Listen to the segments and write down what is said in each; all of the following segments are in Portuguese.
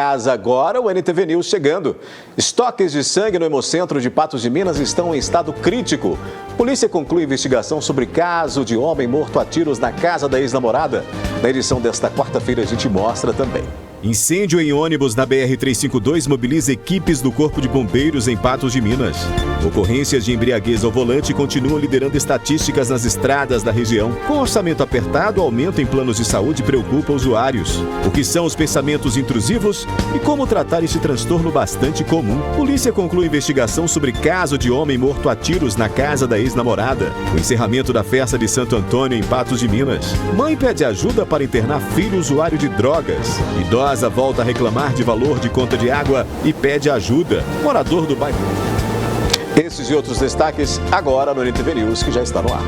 Casa agora, o NTV News chegando. Estoques de sangue no Hemocentro de Patos de Minas estão em estado crítico. Polícia conclui investigação sobre caso de homem morto a tiros na casa da ex-namorada. Na edição desta quarta-feira a gente mostra também. Incêndio em ônibus na BR-352 mobiliza equipes do Corpo de Bombeiros em Patos de Minas. Ocorrências de embriaguez ao volante continuam liderando estatísticas nas estradas da região. Com orçamento apertado, aumento em planos de saúde preocupa usuários. O que são os pensamentos intrusivos e como tratar esse transtorno bastante comum? Polícia conclui investigação sobre caso de homem morto a tiros na casa da ex-namorada. O encerramento da festa de Santo Antônio em Patos de Minas. Mãe pede ajuda para internar filho usuário de drogas. Idosa volta a reclamar de valor de conta de água e pede ajuda. Morador do bairro. Esses e outros destaques agora no NTV News, que já está no ar.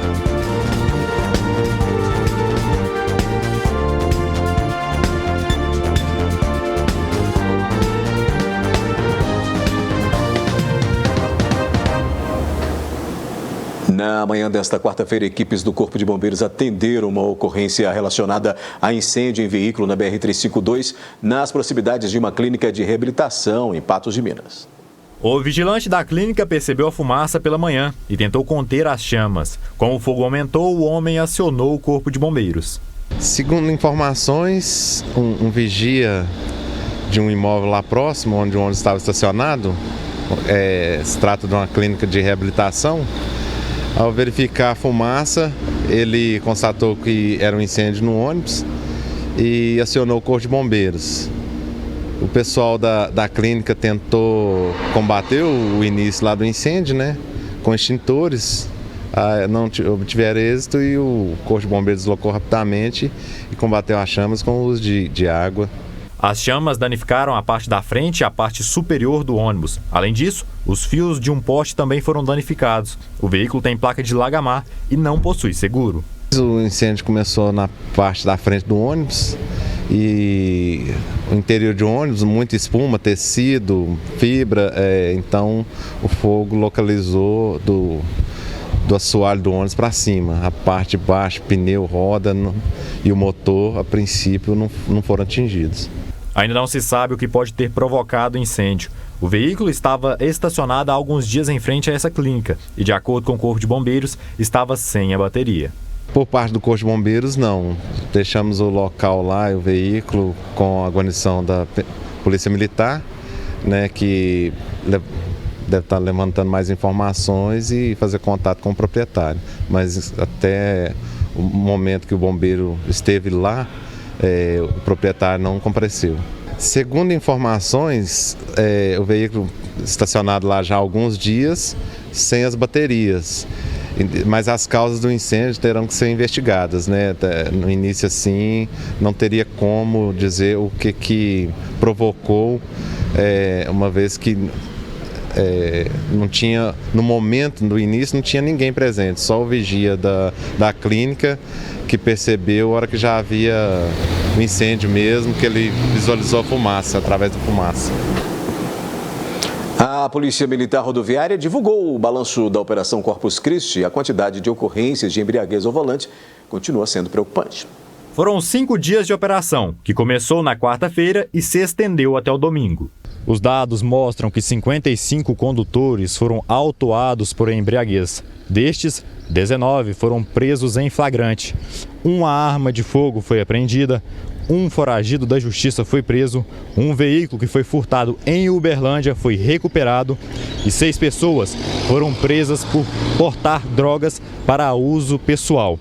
Na manhã desta quarta-feira, equipes do Corpo de Bombeiros atenderam uma ocorrência relacionada a incêndio em veículo na BR-352, nas proximidades de uma clínica de reabilitação em Patos de Minas. O vigilante da clínica percebeu a fumaça pela manhã e tentou conter as chamas. Como o fogo aumentou, o homem acionou o Corpo de Bombeiros. Segundo informações, um vigia de um imóvel lá próximo, onde o ônibus estava estacionado, se trata de uma clínica de reabilitação. Ao verificar a fumaça, ele constatou que era um incêndio no ônibus e acionou o Corpo de Bombeiros. O pessoal da clínica tentou combater o início lá do incêndio, com extintores. Não obtiveram êxito e o Corpo de Bombeiros deslocou rapidamente e combateu as chamas com o uso de água. As chamas danificaram a parte da frente e a parte superior do ônibus. Além disso, os fios de um poste também foram danificados. O veículo tem placa de Lagamar e não possui seguro. O incêndio começou na parte da frente do ônibus e o interior de ônibus, muita espuma, tecido, fibra, então o fogo localizou do assoalho do ônibus para cima. A parte de baixo, pneu, roda e o motor, a princípio, não foram atingidos. Ainda não se sabe o que pode ter provocado o incêndio. O veículo estava estacionado há alguns dias em frente a essa clínica e, de acordo com o Corpo de Bombeiros, estava sem a bateria. Por parte do Corpo de Bombeiros, não. Deixamos o local lá, o veículo, com a guarnição da Polícia Militar, que deve estar levantando mais informações e fazer contato com o proprietário. Mas até o momento que o bombeiro esteve lá, o proprietário não compareceu. Segundo informações, o veículo estacionado lá já há alguns dias, sem as baterias. Mas as causas do incêndio terão que ser investigadas, No início, assim, não teria como dizer o que provocou, uma vez que não tinha, no momento do início, não tinha ninguém presente, só o vigia da clínica que percebeu a hora que já havia um incêndio mesmo, que ele visualizou a fumaça, através da fumaça. A Polícia Militar Rodoviária divulgou o balanço da Operação Corpus Christi. A quantidade de ocorrências de embriaguez ao volante continua sendo preocupante. Foram 5 dias de operação, que começou na quarta-feira e se estendeu até o domingo. Os dados mostram que 55 condutores foram autuados por embriaguez. Destes, 19 foram presos em flagrante. Uma arma de fogo foi apreendida, um foragido da justiça foi preso, um veículo que foi furtado em Uberlândia foi recuperado e 6 pessoas foram presas por portar drogas para uso pessoal.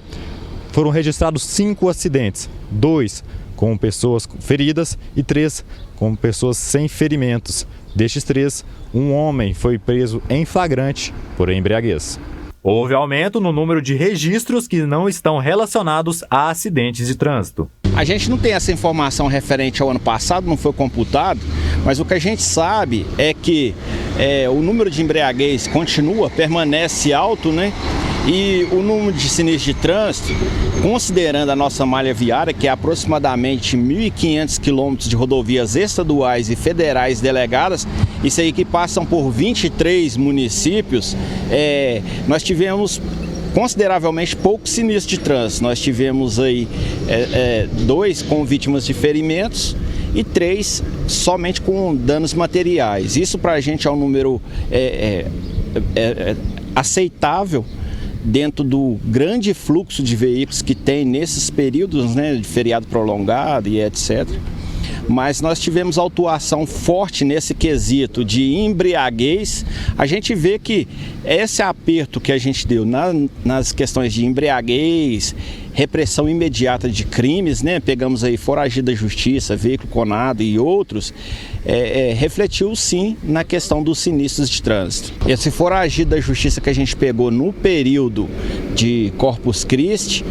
Foram registrados 5 acidentes, 2 com pessoas feridas e 3 com pessoas sem ferimentos. Destes 3, um homem foi preso em flagrante por embriaguez. Houve aumento no número de registros que não estão relacionados a acidentes de trânsito. A gente não tem essa informação referente ao ano passado, não foi computado, mas o que a gente sabe é que o número de embriaguez permanece alto, E o número de sinistros de trânsito, considerando a nossa malha viária, que é aproximadamente 1.500 quilômetros de rodovias estaduais e federais delegadas, isso aí que passam por 23 municípios, nós tivemos consideravelmente poucos sinistros de trânsito. Nós tivemos aí 2 com vítimas de ferimentos e 3 somente com danos materiais. Isso para a gente é um número aceitável dentro do grande fluxo de veículos que tem nesses períodos, né, de feriado prolongado e etc. Mas nós tivemos autuação forte nesse quesito de embriaguez. A gente vê que esse aperto que a gente deu nas questões de embriaguez, repressão imediata de crimes, né? Pegamos aí foragido da justiça, veículo clonado e outros, refletiu sim na questão dos sinistros de trânsito. Esse foragido da justiça que a gente pegou no período de Corpus Christi,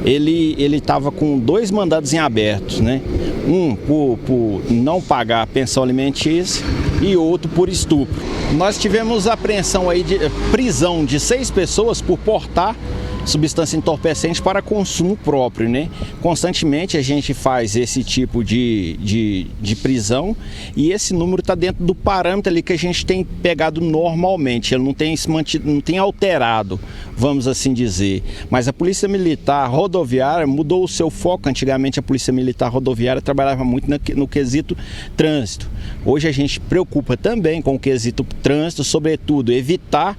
ele estava com 2 mandados em aberto, né? Um por não pagar a pensão alimentícia e outro por estupro. Nós tivemos apreensão aí de prisão de 6 pessoas por portar substância entorpecente para consumo próprio, né? Constantemente a gente faz esse tipo de prisão e esse número está dentro do parâmetro ali que a gente tem pegado normalmente, ele não tem se mantido, não tem alterado, vamos assim dizer. Mas a Polícia Militar Rodoviária mudou o seu foco. Antigamente a Polícia Militar Rodoviária trabalhava muito no quesito trânsito. Hoje a gente preocupa também com o quesito trânsito, sobretudo evitar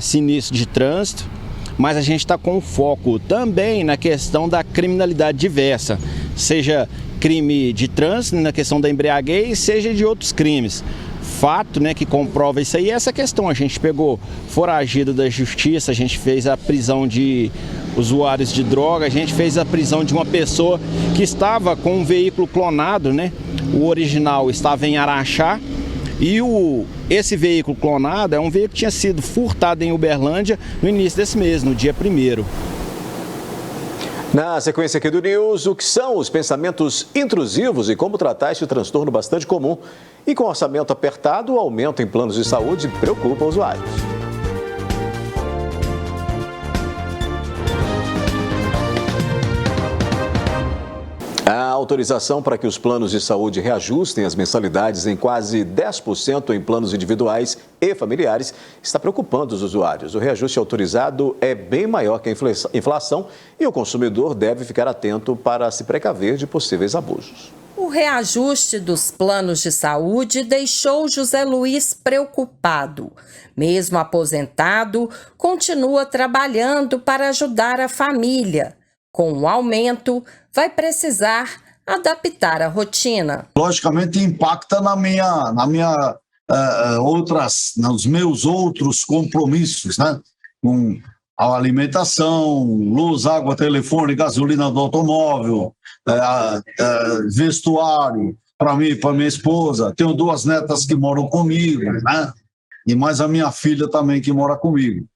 sinistro de trânsito. Mas a gente está com foco também na questão da criminalidade diversa, seja crime de trânsito, na questão da embriaguez, seja de outros crimes. Fato, né, que comprova isso aí, essa questão. A gente pegou foragido da justiça, a gente fez a prisão de usuários de droga, a gente fez a prisão de uma pessoa que estava com um veículo clonado, né? O original estava em Araxá. E esse veículo clonado é um veículo que tinha sido furtado em Uberlândia no início desse mês, no dia 1º. Na sequência aqui do News, o que são os pensamentos intrusivos e como tratar este transtorno bastante comum. E com orçamento apertado, o aumento em planos de saúde preocupa usuários. A autorização para que os planos de saúde reajustem as mensalidades em quase 10% em planos individuais e familiares está preocupando os usuários. O reajuste autorizado é bem maior que a inflação e o consumidor deve ficar atento para se precaver de possíveis abusos. O reajuste dos planos de saúde deixou José Luiz preocupado. Mesmo aposentado, continua trabalhando para ajudar a família. Com o aumento, vai precisar adaptar a rotina. Logicamente impacta nos meus outros compromissos, né? Com a alimentação, luz, água, telefone, gasolina do automóvel, vestuário para mim e para minha esposa. Tenho 2 netas que moram comigo, né? E mais a minha filha também que mora comigo.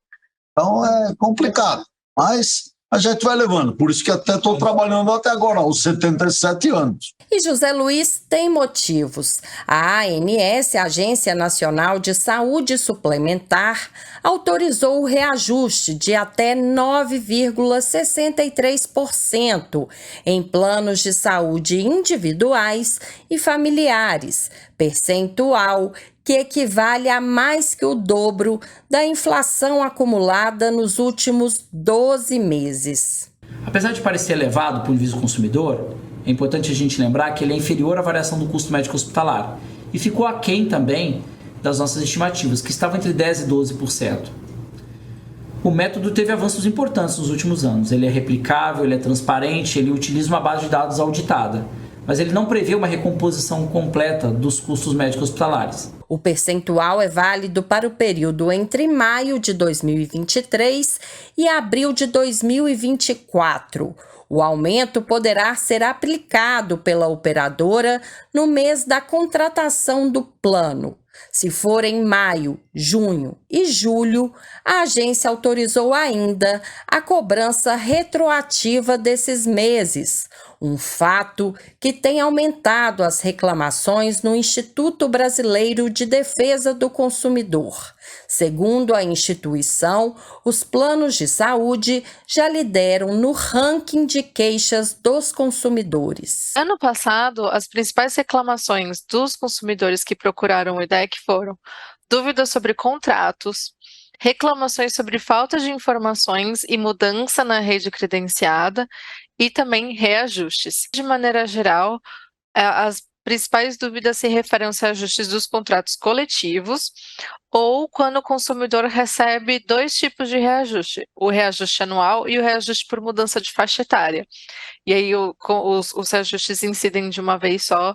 Então é complicado, mas a gente vai levando, por isso que até estou trabalhando até agora, aos 77 anos. E José Luiz tem motivos. A ANS, a Agência Nacional de Saúde Suplementar, autorizou o reajuste de até 9,63% em planos de saúde individuais e familiares, percentual que equivale a mais que o dobro da inflação acumulada nos últimos 12 meses. Apesar de parecer elevado para o nível do consumidor, é importante a gente lembrar que ele é inferior à variação do custo médico hospitalar e ficou aquém também das nossas estimativas, que estavam entre 10% e 12%. O método teve avanços importantes nos últimos anos. Ele é replicável, ele é transparente, ele utiliza uma base de dados auditada, mas ele não prevê uma recomposição completa dos custos médicos hospitalares. O percentual é válido para o período entre maio de 2023 e abril de 2024. O aumento poderá ser aplicado pela operadora no mês da contratação do plano. Se for em maio, junho e julho, a agência autorizou ainda a cobrança retroativa desses meses, um fato que tem aumentado as reclamações no Instituto Brasileiro de Defesa do Consumidor. Segundo a instituição, os planos de saúde já lideram no ranking de queixas dos consumidores. Ano passado, as principais reclamações dos consumidores que procuraram o IDEC foram dúvidas sobre contratos, reclamações sobre falta de informações e mudança na rede credenciada e também reajustes. De maneira geral, as principais dúvidas se referem aos reajustes dos contratos coletivos ou quando o consumidor recebe 2 tipos de reajuste, o reajuste anual e o reajuste por mudança de faixa etária. E aí os reajustes incidem de uma vez só,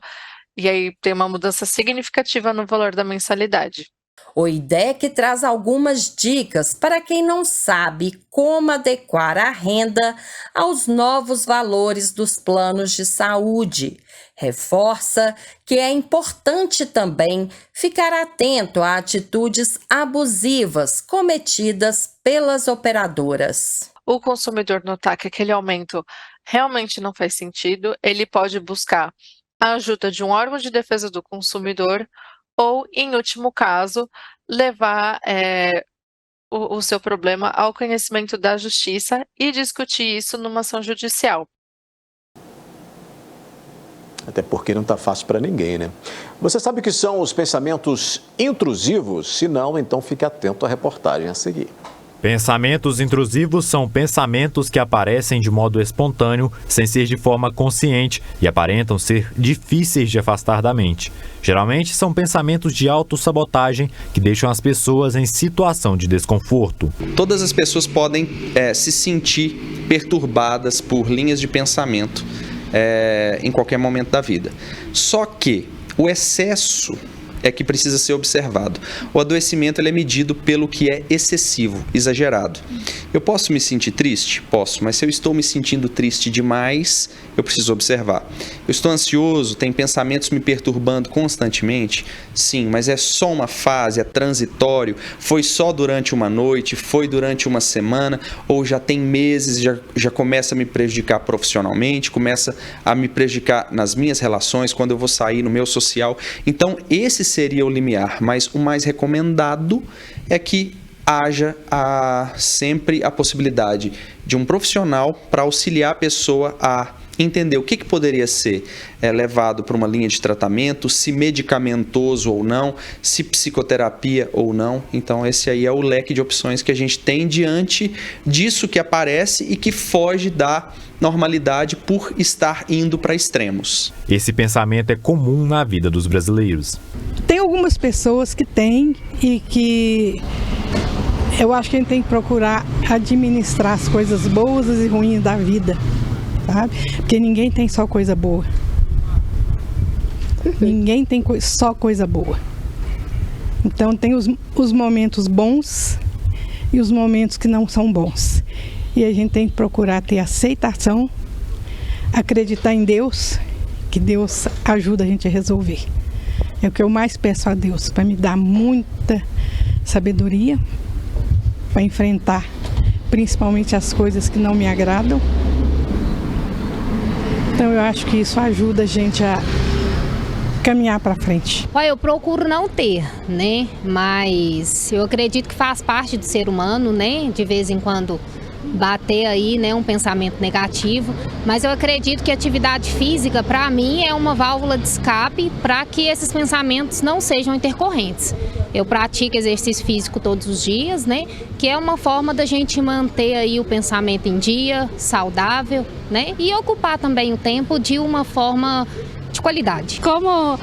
e aí tem uma mudança significativa no valor da mensalidade. O IDEC traz algumas dicas para quem não sabe como adequar a renda aos novos valores dos planos de saúde. Reforça que é importante também ficar atento a atitudes abusivas cometidas pelas operadoras. O consumidor notar que aquele aumento realmente não faz sentido, ele pode buscar a ajuda de um órgão de defesa do consumidor ou, em último caso, levar o seu problema ao conhecimento da justiça e discutir isso numa ação judicial. Até porque não está fácil para ninguém, né? Você sabe o que são os pensamentos intrusivos? Se não, então fique atento à reportagem a seguir. Pensamentos intrusivos são pensamentos que aparecem de modo espontâneo, sem ser de forma consciente e aparentam ser difíceis de afastar da mente. Geralmente são pensamentos de autossabotagem que deixam as pessoas em situação de desconforto. Todas as pessoas podem se sentir perturbadas por linhas de pensamento em qualquer momento da vida. Só que o excesso é que precisa ser observado. O adoecimento ele é medido pelo que é excessivo, exagerado. Eu posso me sentir triste? Posso, mas se eu estou me sentindo triste demais, eu preciso observar. Eu estou ansioso, tem pensamentos me perturbando constantemente? Sim, mas é só uma fase, é transitório, foi só durante uma noite, foi durante uma semana, ou já tem meses, já começa a me prejudicar profissionalmente, começa a me prejudicar nas minhas relações, quando eu vou sair no meu social. Então, esse seria o limiar, mas o mais recomendado é que haja sempre a possibilidade de um profissional para auxiliar a pessoa a entender o que poderia ser levado para uma linha de tratamento, se medicamentoso ou não, se psicoterapia ou não. Então esse aí é o leque de opções que a gente tem diante disso que aparece e que foge da normalidade por estar indo para extremos. Esse pensamento é comum na vida dos brasileiros. Tem algumas pessoas que têm e que eu acho que a gente tem que procurar administrar as coisas boas e ruins da vida, sabe? Porque ninguém tem só coisa boa. Ninguém tem só coisa boa. Então tem os momentos bons e os momentos que não são bons. E a gente tem que procurar ter aceitação, acreditar em Deus, que Deus ajuda a gente a resolver. É o que eu mais peço a Deus, para me dar muita sabedoria, para enfrentar principalmente as coisas que não me agradam. Então eu acho que isso ajuda a gente a caminhar para frente. Olha, eu procuro não ter, né? Mas eu acredito que faz parte do ser humano, né? De vez em quando bater aí, né, um pensamento negativo, mas eu acredito que a atividade física, para mim, é uma válvula de escape para que esses pensamentos não sejam intercorrentes. Eu pratico exercício físico todos os dias, né, que é uma forma da gente manter aí o pensamento em dia, saudável, né, e ocupar também o tempo de uma forma de qualidade. Como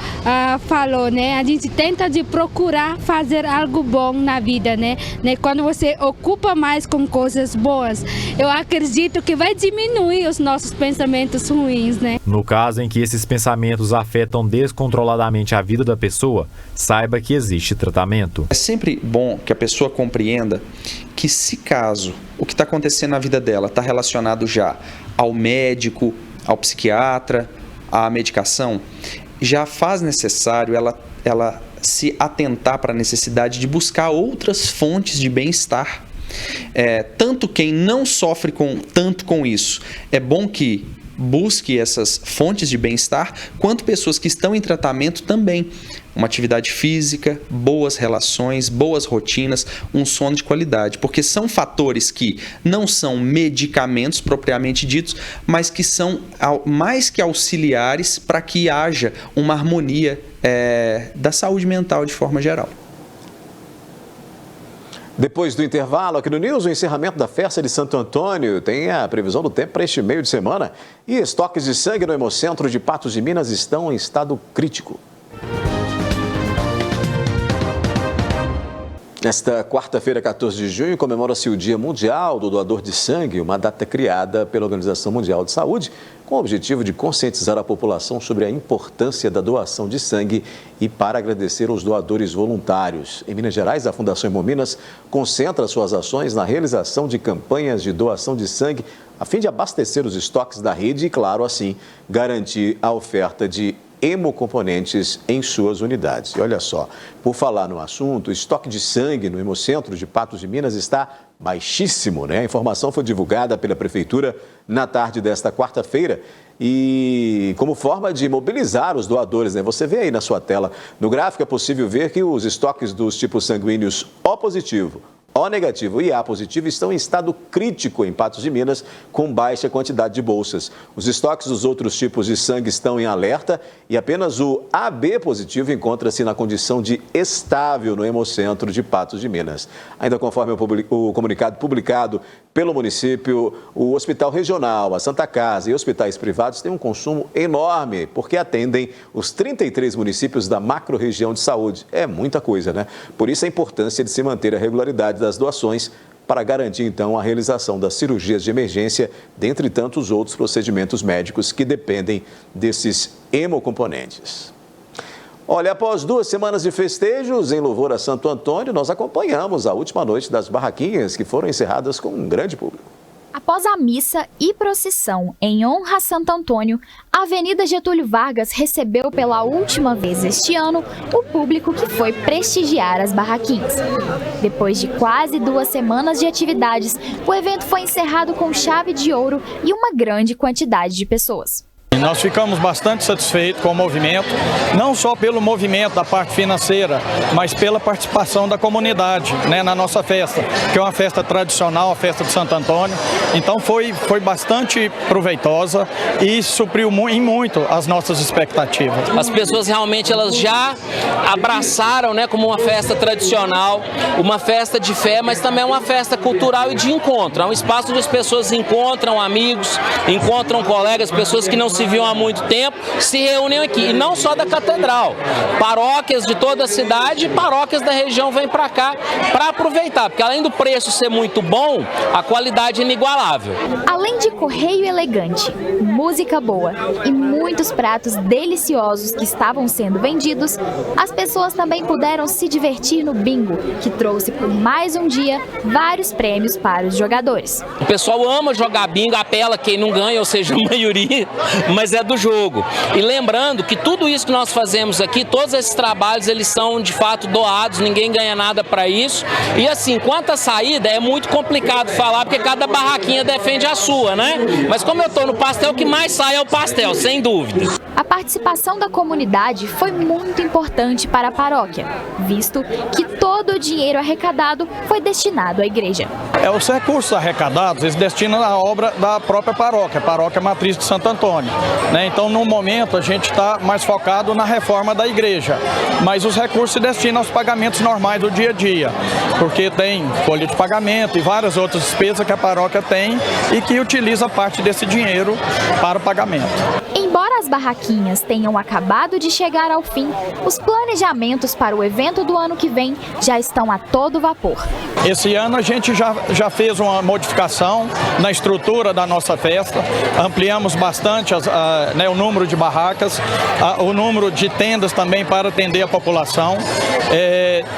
falou, né, a gente tenta de procurar fazer algo bom na vida, né? Quando você ocupa mais com coisas boas, eu acredito que vai diminuir os nossos pensamentos ruins, né? No caso em que esses pensamentos afetam descontroladamente a vida da pessoa, saiba que existe tratamento. É sempre bom que a pessoa compreenda que, se caso o que está acontecendo na vida dela está relacionado já ao médico, ao psiquiatra, a medicação, já faz necessário ela se atentar para a necessidade de buscar outras fontes de bem-estar. Tanto quem não sofre tanto com isso, é bom que busque essas fontes de bem-estar, quanto pessoas que estão em tratamento também. Uma atividade física, boas relações, boas rotinas, um sono de qualidade, porque são fatores que não são medicamentos propriamente ditos, mas que são mais que auxiliares para que haja uma harmonia da saúde mental de forma geral. Depois do intervalo, aqui no News, o encerramento da festa de Santo Antônio tem a previsão do tempo para este meio de semana. E estoques de sangue no Hemocentro de Patos de Minas estão em estado crítico. Nesta quarta-feira, 14 de junho, comemora-se o Dia Mundial do Doador de Sangue, uma data criada pela Organização Mundial de Saúde, com o objetivo de conscientizar a população sobre a importância da doação de sangue e para agradecer aos doadores voluntários. Em Minas Gerais, a Fundação Hemominas concentra suas ações na realização de campanhas de doação de sangue, a fim de abastecer os estoques da rede e, claro, assim, garantir a oferta de hemocomponentes em suas unidades. E olha só, por falar no assunto, o estoque de sangue no Hemocentro de Patos de Minas está baixíssimo, né? A informação foi divulgada pela Prefeitura na tarde desta quarta-feira e como forma de mobilizar os doadores, né? Você vê aí na sua tela, no gráfico é possível ver que os estoques dos tipos sanguíneos O positivo, O negativo e A positivo estão em estado crítico em Patos de Minas, com baixa quantidade de bolsas. Os estoques dos outros tipos de sangue estão em alerta e apenas o AB positivo encontra-se na condição de estável no Hemocentro de Patos de Minas. Ainda conforme o comunicado publicado pelo município, o Hospital Regional, a Santa Casa e hospitais privados têm um consumo enorme, porque atendem os 33 municípios da macro-região de saúde. É muita coisa, né? Por isso a importância de se manter a regularidade das doações para garantir, então, a realização das cirurgias de emergência, dentre tantos outros procedimentos médicos que dependem desses hemocomponentes. Olha, após 2 semanas de festejos em louvor a Santo Antônio, nós acompanhamos a última noite das barraquinhas, que foram encerradas com um grande público. Após a missa e procissão em honra a Santo Antônio, a Avenida Getúlio Vargas recebeu pela última vez este ano o público que foi prestigiar as barraquinhas. Depois de quase 2 semanas de atividades, o evento foi encerrado com chave de ouro e uma grande quantidade de pessoas. Nós ficamos bastante satisfeitos com o movimento, não só pelo movimento da parte financeira, mas pela participação da comunidade, né, na nossa festa, que é uma festa tradicional, a festa de Santo Antônio. Então foi bastante proveitosa e supriu em muito as nossas expectativas. As pessoas realmente elas já abraçaram, né, como uma festa tradicional, uma festa de fé, mas também é uma festa cultural e de encontro. É um espaço onde as pessoas encontram amigos, encontram colegas, pessoas que não se viam há muito tempo, se reúnem aqui. E não só da catedral. Paróquias de toda a cidade e paróquias da região vêm para cá para aproveitar, porque além do preço ser muito bom, a qualidade é inigualável. Além de correio elegante, música boa e muitos pratos deliciosos que estavam sendo vendidos, as pessoas também puderam se divertir no bingo, que trouxe por mais um dia vários prêmios para os jogadores. O pessoal ama jogar bingo, apela quem não ganha, ou seja, a maioria, mas é do jogo. E lembrando que tudo isso que nós fazemos aqui, todos esses trabalhos, eles são de fato doados, ninguém ganha nada para isso. E assim, quanto à saída, é muito complicado falar, porque cada barraquinha defende a sua, né? Mas como eu tô no pastel, o que mais sai é o pastel, sem dúvida. A participação da comunidade foi muito importante para a paróquia, visto que todo o dinheiro arrecadado foi destinado à igreja. Os recursos arrecadados, eles destinam à obra da própria paróquia, a paróquia matriz de Santo Antônio. Né? Então, no momento, a gente está mais focado na reforma da igreja, mas os recursos se destinam aos pagamentos normais do dia a dia, porque tem folha de pagamento e várias outras despesas que a paróquia tem e que utiliza parte desse dinheiro para o pagamento. Embora as barraquinhas tenham acabado de chegar ao fim, os planejamentos para o evento do ano que vem já estão a todo vapor. Esse ano a gente já fez uma modificação na estrutura da nossa festa, ampliamos bastante o número de barracas, o número de tendas também para atender a população.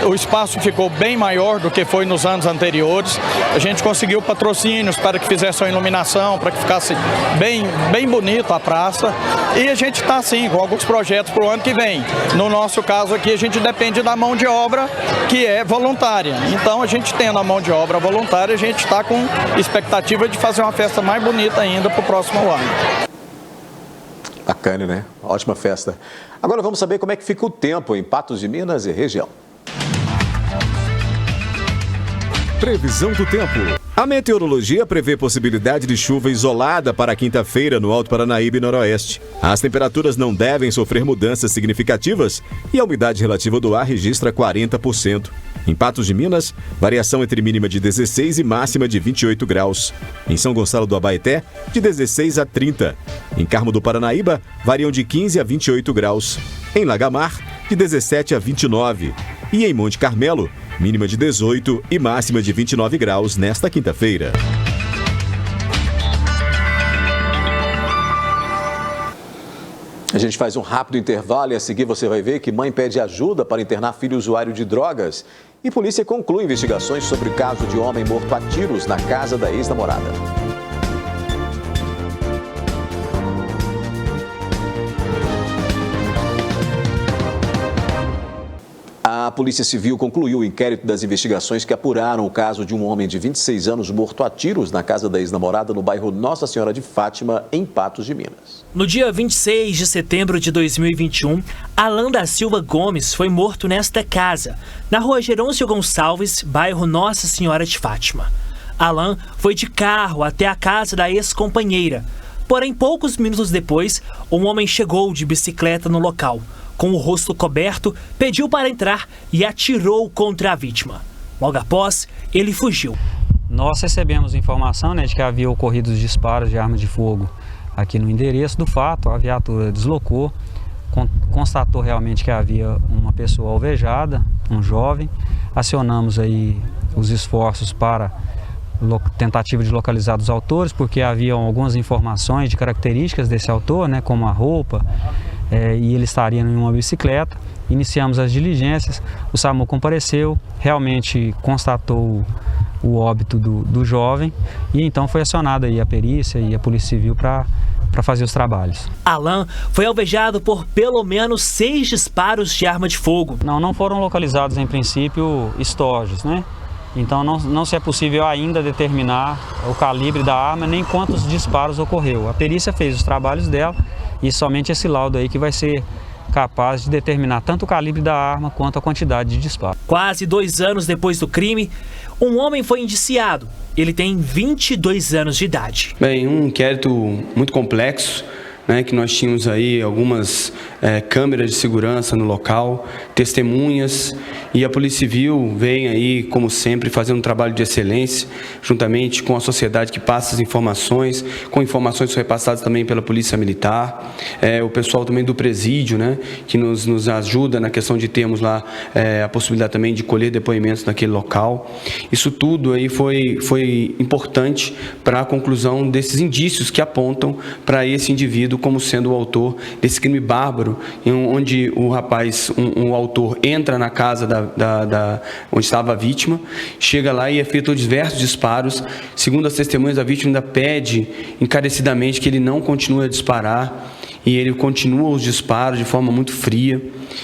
O espaço ficou bem maior do que foi nos anos anteriores. A gente conseguiu patrocínios para que fizesse uma iluminação, para que ficasse bem bonito a praça. E a gente está assim com alguns projetos para o ano que vem. No nosso caso aqui a gente depende da mão de obra que é voluntária. Então a gente tendo a mão de obra voluntária, a gente está com expectativa de fazer uma festa mais bonita ainda para o próximo ano. Bacana, né? Ótima festa. Agora vamos saber como é que fica o tempo em Patos de Minas e região. Previsão do tempo. A meteorologia prevê possibilidade de chuva isolada para quinta-feira no Alto Paranaíba e Noroeste. As temperaturas não devem sofrer mudanças significativas e a umidade relativa do ar registra 40%. Em Patos de Minas, variação entre mínima de 16 e máxima de 28 graus. Em São Gonçalo do Abaeté, de 16 a 30. Em Carmo do Paranaíba, variam de 15 a 28 graus. Em Lagamar, de 17 a 29. E em Monte Carmelo, mínima de 18 e máxima de 29 graus nesta quinta-feira. A gente faz um rápido intervalo e a seguir você vai ver que mãe pede ajuda para internar filho usuário de drogas. E polícia conclui investigações sobre o caso de homem morto a tiros na casa da ex-namorada. A Polícia Civil concluiu o inquérito das investigações que apuraram o caso de um homem de 26 anos morto a tiros na casa da ex-namorada no bairro Nossa Senhora de Fátima, em Patos de Minas. No dia 26 de setembro de 2021, Alan da Silva Gomes foi morto nesta casa, na rua Gerôncio Gonçalves, bairro Nossa Senhora de Fátima. Alan foi de carro até a casa da ex-companheira. Porém, poucos minutos depois, um homem chegou de bicicleta no local. Com o rosto coberto, pediu para entrar e atirou contra a vítima. Logo após, ele fugiu. Nós recebemos informação de que havia ocorrido os disparos de arma de fogo aqui no endereço do fato. A viatura deslocou, constatou realmente que havia uma pessoa alvejada, um jovem. Acionamos aí os esforços para tentativa de localizar os autores, porque haviam algumas informações de características desse autor, como a roupa, e ele estaria em uma bicicleta. Iniciamos as diligências, o SAMU compareceu, realmente constatou o óbito do jovem e então foi acionada aí a perícia e a Polícia Civil para fazer os trabalhos. Alan foi alvejado por pelo menos 6 disparos de arma de fogo. Não foram localizados em princípio estojos, Então não se é possível ainda determinar o calibre da arma nem quantos disparos ocorreu. A perícia fez os trabalhos dela e somente esse laudo aí que vai ser capaz de determinar tanto o calibre da arma quanto a quantidade de disparos. Quase 2 anos depois do crime, um homem foi indiciado. Ele tem 22 anos de idade. Bem, um inquérito muito complexo, que nós tínhamos aí algumas câmeras de segurança no local, testemunhas, e a Polícia Civil vem aí, como sempre, fazendo um trabalho de excelência, juntamente com a sociedade que passa as informações, com informações repassadas também pela Polícia Militar, o pessoal também do presídio, que nos ajuda na questão de termos lá a possibilidade também de colher depoimentos naquele local. Isso tudo aí foi importante para a conclusão desses indícios que apontam para esse indivíduo como sendo o autor desse crime bárbaro, onde o rapaz, o autor, entra na casa onde estava a vítima, chega lá e efetua diversos disparos. Segundo as testemunhas, a vítima ainda pede encarecidamente que ele não continue a disparar, e ele continua os disparos de forma muito fria,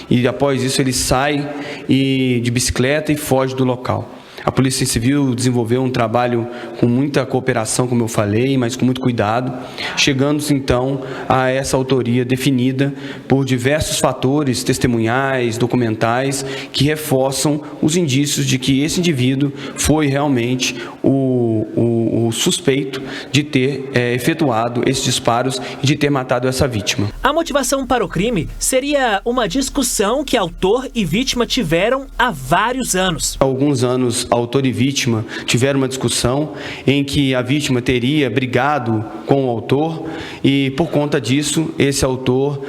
e após isso ele sai de bicicleta e foge do local. A Polícia Civil desenvolveu um trabalho com muita cooperação, como eu falei, mas com muito cuidado, chegando-se então a essa autoria definida por diversos fatores testemunhais, documentais, que reforçam os indícios de que esse indivíduo foi realmente o suspeito de ter efetuado esses disparos e de ter matado essa vítima. A motivação para o crime seria uma discussão que autor e vítima tiveram há vários anos. Há alguns anos, autor e vítima tiveram uma discussão em que a vítima teria brigado com o autor e, por conta disso, esse autor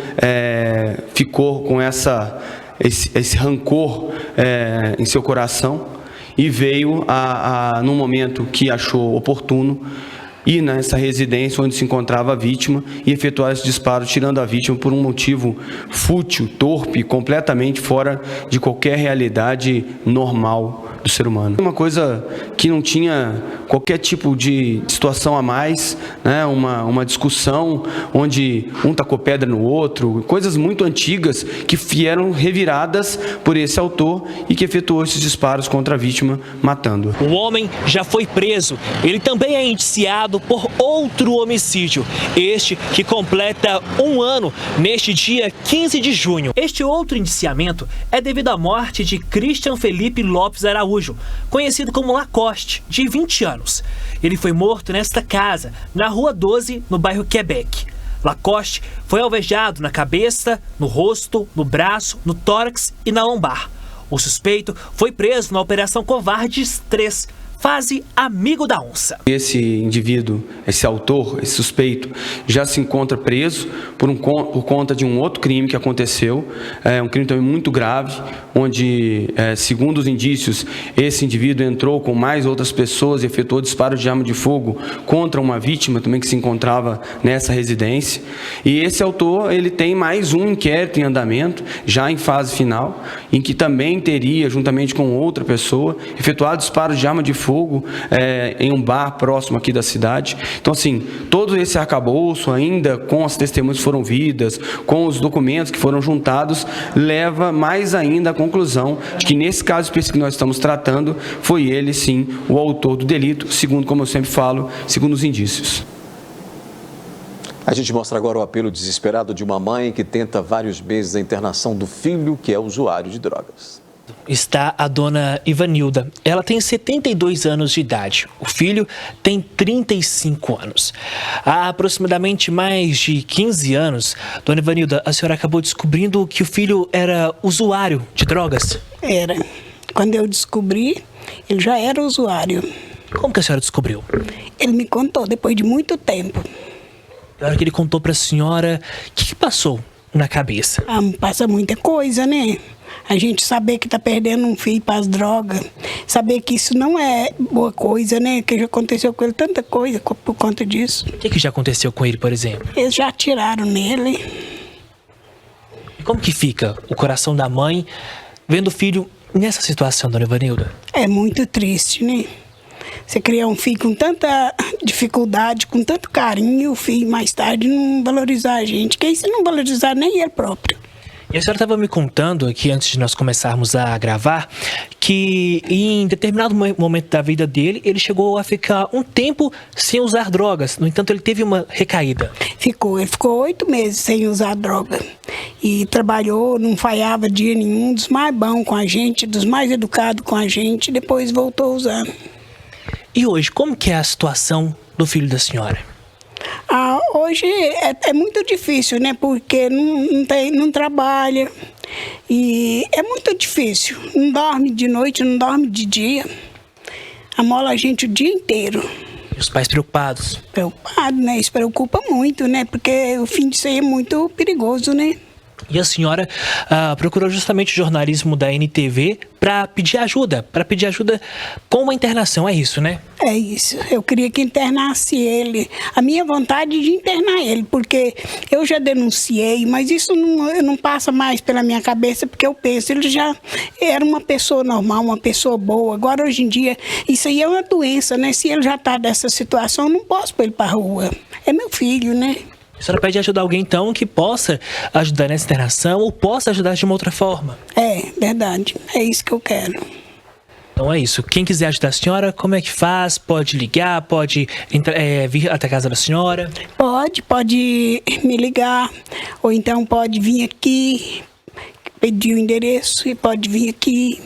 ficou com esse rancor em seu coração e veio num momento que achou oportuno ir nessa residência onde se encontrava a vítima e efetuar esse disparo, tirando a vítima por um motivo fútil, torpe, completamente fora de qualquer realidade normal do ser humano. Uma coisa que não tinha qualquer tipo de situação a mais, uma discussão onde um tacou pedra no outro, coisas muito antigas que vieram reviradas por esse autor e que efetuou esses disparos contra a vítima, matando-a. O homem já foi preso. Ele também é indiciado por outro homicídio, este que completa 1 ano neste dia 15 de junho. Este outro indiciamento é devido à morte de Christian Felipe Lopes Araújo, conhecido como Lacoste, de 20 anos. Ele foi morto nesta casa, na Rua 12, no bairro Quebec. Lacoste foi alvejado na cabeça, no rosto, no braço, no tórax e na lombar. O suspeito foi preso na Operação Covardes 3, fase Amigo da Onça. Esse indivíduo, esse autor, esse suspeito, já se encontra preso por conta de um outro crime que aconteceu, um crime também muito grave, onde, segundo os indícios, esse indivíduo entrou com mais outras pessoas e efetuou disparos de arma de fogo contra uma vítima também que se encontrava nessa residência. E esse autor, ele tem mais um inquérito em andamento, já em fase final, em que também teria, juntamente com outra pessoa, efetuado disparos de arma de fogo em um bar próximo aqui da cidade. Então, assim, todo esse arcabouço, ainda com as testemunhas que foram vidas, com os documentos que foram juntados, leva mais ainda à conclusão de que, nesse caso específico que nós estamos tratando, foi ele, sim, o autor do delito, segundo, como eu sempre falo, segundo os indícios. A gente mostra agora o apelo desesperado de uma mãe que tenta vários meses a internação do filho, que é usuário de drogas. Está a dona Ivanilda. Ela tem 72 anos de idade. O filho tem 35 anos. Há aproximadamente mais de 15 anos, dona Ivanilda, a senhora acabou descobrindo que o filho era usuário de drogas? Era. Quando eu descobri, ele já era usuário. Como que a senhora descobriu? Ele me contou depois de muito tempo. Na hora que ele contou para a senhora, o que passou na cabeça? Passa muita coisa, né? A gente saber que tá perdendo um filho para as drogas, saber que isso não é boa coisa, né? Que já aconteceu com ele tanta coisa por conta disso. O que já aconteceu com ele, por exemplo? Eles já atiraram nele. E como que fica o coração da mãe vendo o filho nessa situação, dona Ivanilda? É muito triste, né? Você criar um filho com tanta dificuldade, com tanto carinho, e o filho mais tarde não valorizar a gente, que aí você não valorizar nem ele próprio. E a senhora estava me contando aqui, antes de nós começarmos a gravar, que em determinado momento da vida dele, ele chegou a ficar um tempo sem usar drogas. No entanto, ele teve uma recaída. Ele ficou 8 meses sem usar droga. E trabalhou, não falhava dia nenhum, dos mais bons com a gente, dos mais educados com a gente, depois voltou a usar. E hoje, como que é a situação do filho da senhora? Hoje é muito difícil, né? Porque não trabalha e é muito difícil. Não dorme de noite, não dorme de dia. Amola a gente o dia inteiro. E os pais preocupados? Preocupados, né? Isso preocupa muito, né? Porque o fim disso aí é muito perigoso, né? E a senhora procurou justamente o jornalismo da NTV para pedir ajuda com uma internação, é isso, né? É isso, eu queria que internasse ele. A minha vontade de internar ele, porque eu já denunciei, mas isso não passa mais pela minha cabeça, porque eu penso, ele já era uma pessoa normal, uma pessoa boa. Agora, hoje em dia, isso aí é uma doença, né? Se ele já está nessa situação, eu não posso pôr ele para a rua. É meu filho, né? A senhora pede ajuda a alguém, então, que possa ajudar nessa internação ou possa ajudar de uma outra forma? É, verdade. É isso que eu quero. Então é isso. Quem quiser ajudar a senhora, como é que faz? Pode ligar? Pode vir até a casa da senhora? Pode me ligar. Ou então pode vir aqui, pedir o endereço e pode vir aqui.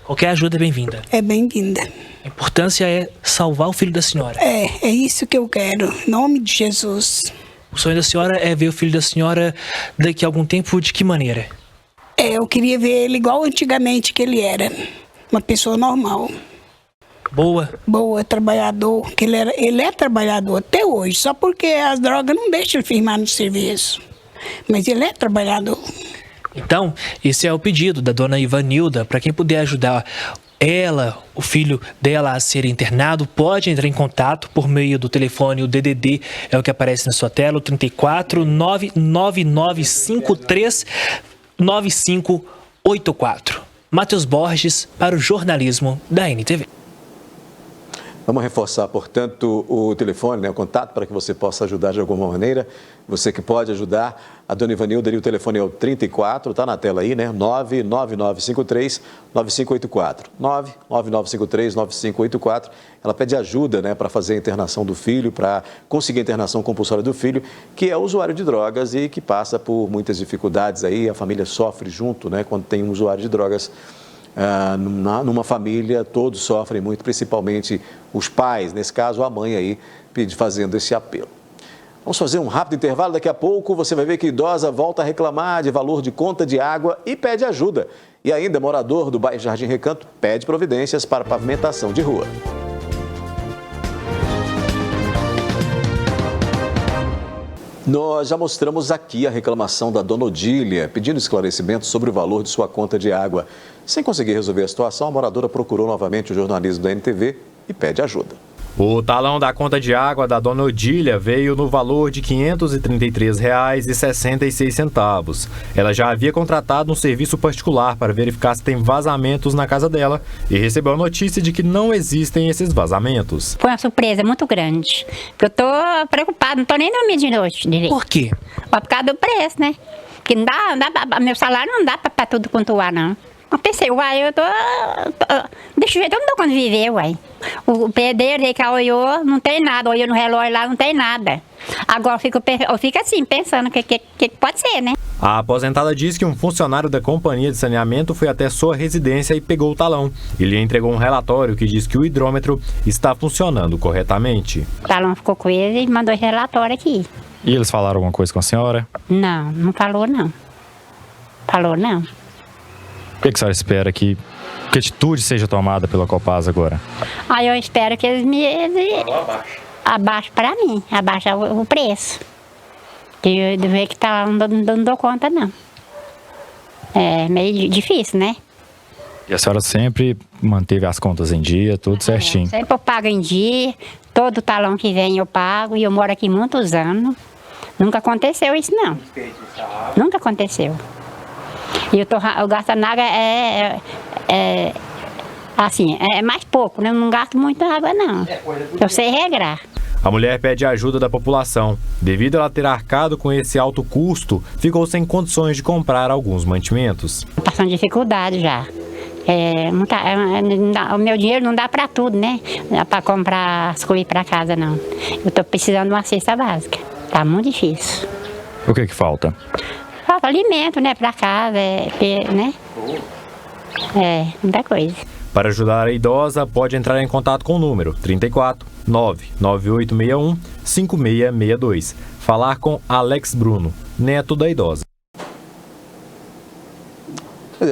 Qualquer ajuda é bem-vinda. É bem-vinda. A importância é salvar o filho da senhora. É isso que eu quero. Em nome de Jesus. O sonho da senhora é ver o filho da senhora daqui a algum tempo, de que maneira? Eu queria ver ele igual antigamente que ele era. Uma pessoa normal. Boa, trabalhador. Que ele é trabalhador até hoje, só porque as drogas não deixam ele firmar no serviço. Mas ele é trabalhador. Então, esse é o pedido da dona Ivanilda, para quem puder ajudar ela, o filho dela a ser internado, pode entrar em contato por meio do telefone, o DDD é o que aparece na sua tela, o 34 99953 9584. Matheus Borges para o jornalismo da NTV. Vamos reforçar, portanto, o telefone, o contato, para que você possa ajudar de alguma maneira. Você que pode ajudar a dona Ivanilda, o telefone é o 34, está na tela aí, né? 99953-9584. 99953-9584. Ela pede ajuda, né, para fazer a internação do filho, para conseguir a internação compulsória do filho, que é usuário de drogas e que passa por muitas dificuldades aí. A família sofre junto, né, quando tem um usuário de drogas. Numa família, todos sofrem muito, principalmente os pais, nesse caso a mãe aí, fazendo esse apelo. Vamos fazer um rápido intervalo. Daqui a pouco você vai ver que idosa volta a reclamar de valor de conta de água e pede ajuda. E ainda, morador do bairro Jardim Recanto pede providências para pavimentação de rua. Nós já mostramos aqui a reclamação da dona Odília, pedindo esclarecimento sobre o valor de sua conta de água. Sem conseguir resolver a situação, a moradora procurou novamente o jornalismo da NTV e pede ajuda. O talão da conta de água da dona Odília veio no valor de R$ 533,66. Ela já havia contratado um serviço particular para verificar se tem vazamentos na casa dela e recebeu a notícia de que não existem esses vazamentos. Foi uma surpresa muito grande, porque eu tô preocupada, não tô nem dormindo de noite direito. Por quê? Por causa do preço, né? Porque não dá, meu salário não dá pra tudo quanto há, não. Eu pensei, uai, deixa eu ver, eu não dou quando viver, uai. O pedreiro que olhou, não tem nada, olhou no relógio lá, não tem nada. Agora eu fico assim, pensando que pode ser, né? A aposentada diz que um funcionário da companhia de saneamento foi até sua residência e pegou o talão. Ele entregou um relatório que diz que o hidrômetro está funcionando corretamente. O talão ficou com ele e mandou esse relatório aqui. E eles falaram alguma coisa com a senhora? Não falou não. Falou não. O que a senhora espera que atitude seja tomada pela Copasa agora? Eu espero que eles abaixem para mim, abaixem o preço. De ver que tá, não dou conta, não. É meio difícil, né? E a senhora sempre manteve as contas em dia, tudo certinho? Sempre eu pago em dia, todo talão que vem eu pago, e eu moro aqui muitos anos. Nunca aconteceu isso, não. Nunca aconteceu. E eu gasto na água assim, é mais pouco, né? Eu não gasto muita água, não. Eu sei regrar. A mulher pede ajuda da população. Devido a ela ter arcado com esse alto custo, ficou sem condições de comprar alguns mantimentos. Passando dificuldade já. O meu dinheiro não dá para tudo, né? Não dá para comprar as coisas para casa, não. Eu tô precisando de uma cesta básica. Tá muito difícil. O que falta? Falta alimento, né, para casa, né? Muita coisa. Para ajudar a idosa, pode entrar em contato com o número 34 99861 5662. Falar com Alex Bruno, neto da idosa.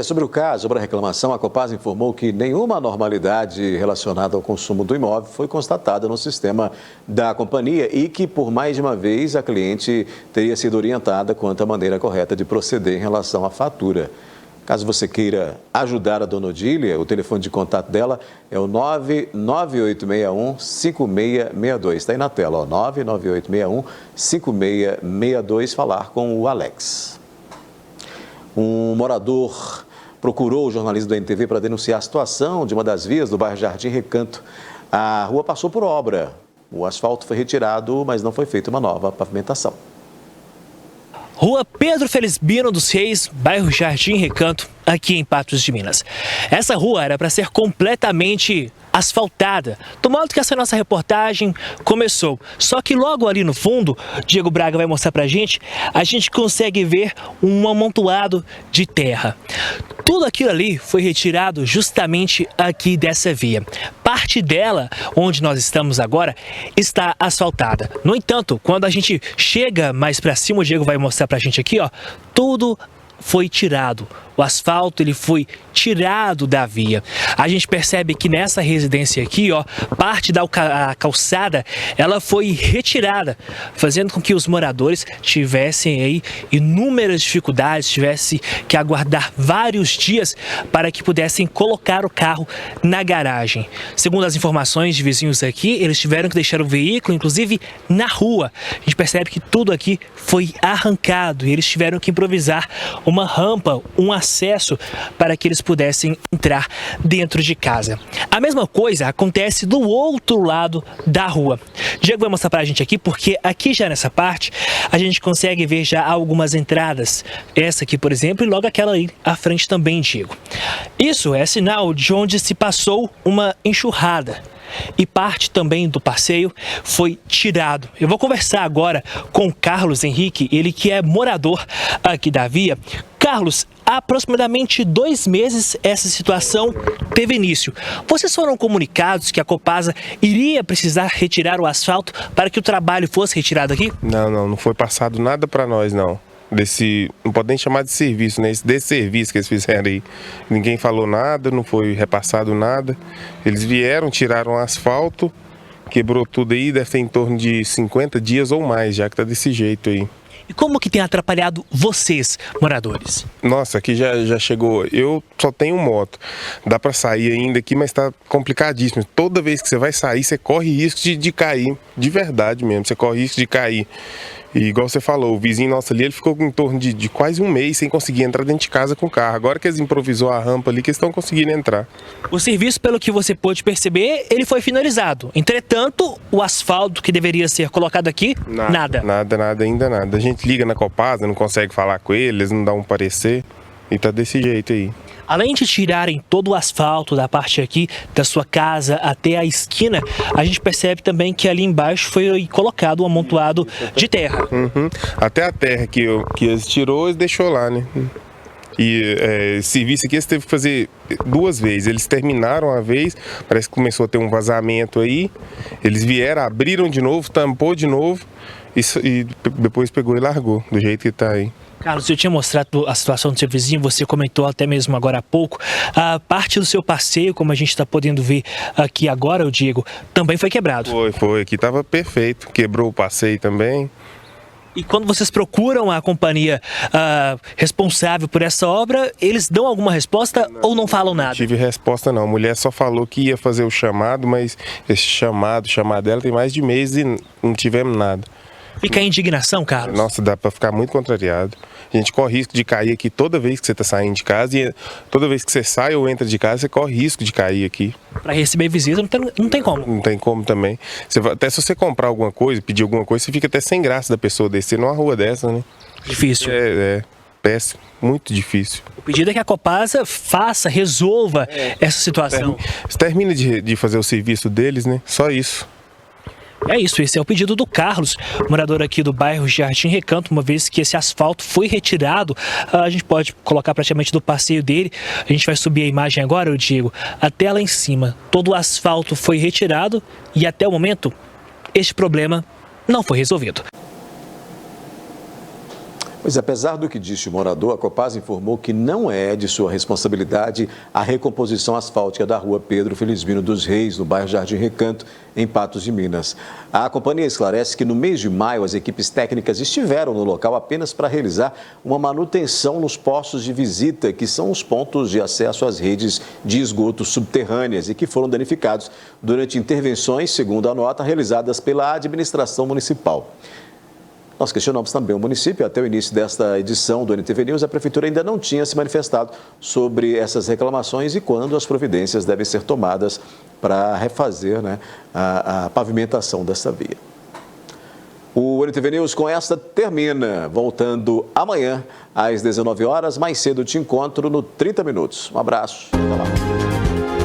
Sobre o caso, sobre a reclamação, a Copasa informou que nenhuma anormalidade relacionada ao consumo do imóvel foi constatada no sistema da companhia e que, por mais de uma vez, a cliente teria sido orientada quanto à maneira correta de proceder em relação à fatura. Caso você queira ajudar a dona Odília, o telefone de contato dela é o 99861-5662. Está aí na tela, ó, 99861-5662, falar com o Alex. Um morador procurou o jornalismo da NTV para denunciar a situação de uma das vias do bairro Jardim Recanto. A rua passou por obra. O asfalto foi retirado, mas não foi feita uma nova pavimentação. Rua Pedro Felizbino dos Reis, bairro Jardim Recanto, aqui em Patos de Minas. Essa rua era para ser completamente asfaltada, do modo que essa nossa reportagem começou. Só que logo ali no fundo, Diego Braga vai mostrar pra gente, a gente consegue ver um amontoado de terra. Tudo aquilo ali foi retirado justamente aqui dessa via. Parte dela, onde nós estamos agora, está asfaltada. No entanto, quando a gente chega mais para cima, o Diego vai mostrar pra gente aqui, ó, tudo foi tirado. O asfalto ele foi tirado da via. A gente percebe que nessa residência aqui, ó, parte da calçada, ela foi retirada, fazendo com que os moradores tivessem aí inúmeras dificuldades, tivessem que aguardar vários dias para que pudessem colocar o carro na garagem. Segundo as informações de vizinhos aqui, eles tiveram que deixar o veículo, inclusive, na rua. A gente percebe que tudo aqui foi arrancado e eles tiveram que improvisar uma rampa, um acesso para que eles pudessem entrar dentro de casa. A mesma coisa acontece do outro lado da rua. Diego vai mostrar para a gente aqui, porque aqui já nessa parte a gente consegue ver já algumas entradas. Essa aqui, por exemplo, e logo aquela ali à frente também, Diego. Isso é sinal de onde se passou uma enxurrada. E parte também do passeio foi tirado. Eu vou conversar agora com o Carlos Henrique, ele que é morador aqui da via, Carlos, há aproximadamente 2 meses essa situação teve início. Vocês foram comunicados que a Copasa iria precisar retirar o asfalto para que o trabalho fosse retirado aqui? Não foi passado nada para nós, não. Não pode nem chamar de serviço, né? Desse serviço que eles fizeram aí. Ninguém falou nada, não foi repassado nada. Eles vieram, tiraram o asfalto, quebrou tudo aí, deve ter em torno de 50 dias ou mais, já que tá desse jeito aí. E como que tem atrapalhado vocês, moradores? Nossa, aqui já chegou. Eu só tenho moto. Dá para sair ainda aqui, mas tá complicadíssimo. Toda vez que você vai sair, você corre risco de cair. De verdade mesmo, você corre risco de cair. E igual você falou, o vizinho nosso ali, ele ficou em torno de quase um mês sem conseguir entrar dentro de casa com o carro. Agora que eles improvisou a rampa ali, que eles estão conseguindo entrar. O serviço, pelo que você pôde perceber, ele foi finalizado. Entretanto, o asfalto que deveria ser colocado aqui, nada. Ainda nada. A gente liga na Copasa, não consegue falar com eles, não dá um parecer e tá desse jeito aí. Além de tirarem todo o asfalto da parte aqui da sua casa até a esquina, a gente percebe também que ali embaixo foi colocado um amontoado de terra. Até a terra que eles tirou, eles deixou lá, né? E esse serviço aqui eles teve que fazer 2 vezes. Eles terminaram uma vez, parece que começou a ter um vazamento aí. Eles vieram, abriram de novo, tampou de novo e depois pegou e largou, do jeito que tá aí. Carlos, eu tinha mostrado a situação do seu vizinho, você comentou até mesmo agora há pouco. A parte do seu passeio, como a gente está podendo ver aqui agora, o Diego, também foi quebrado. Foi. Aqui estava perfeito. Quebrou o passeio também. E quando vocês procuram a companhia responsável por essa obra, eles dão alguma resposta ou não falam nada? Não tive resposta não. A mulher só falou que ia fazer o chamado, mas esse chamado dela tem mais de mês e não tivemos nada. Fica a indignação, Carlos? Nossa, dá para ficar muito contrariado. A gente corre risco de cair aqui toda vez que você está saindo de casa e toda vez que você sai ou entra de casa, você corre risco de cair aqui. Para receber visita não tem como. Não tem como também. Até se você comprar alguma coisa, pedir alguma coisa, você fica até sem graça da pessoa descer numa rua dessa, né? Difícil. É péssimo, muito difícil. O pedido é que a Copasa resolva essa situação. Termina de fazer o serviço deles, né? Só isso. É isso, esse é o pedido do Carlos, morador aqui do bairro Jardim Recanto. Uma vez que esse asfalto foi retirado, a gente pode colocar praticamente do passeio dele. A gente vai subir a imagem agora, eu digo, até lá em cima. Todo o asfalto foi retirado e até o momento, este problema não foi resolvido. Pois apesar do que disse o morador, a Copasa informou que não é de sua responsabilidade a recomposição asfáltica da rua Pedro Felizmino dos Reis, no bairro Jardim Recanto, em Patos de Minas. A companhia esclarece que no mês de maio as equipes técnicas estiveram no local apenas para realizar uma manutenção nos postos de visita, que são os pontos de acesso às redes de esgoto subterrâneas e que foram danificados durante intervenções, segundo a nota, realizadas pela administração municipal. Nós questionamos também o município. Até o início desta edição do NTV News, a Prefeitura ainda não tinha se manifestado sobre essas reclamações e quando as providências devem ser tomadas para refazer a pavimentação dessa via. O NTV News com esta termina. Voltando amanhã às 19 horas. Mais cedo te encontro no 30 Minutos. Um abraço. Até lá.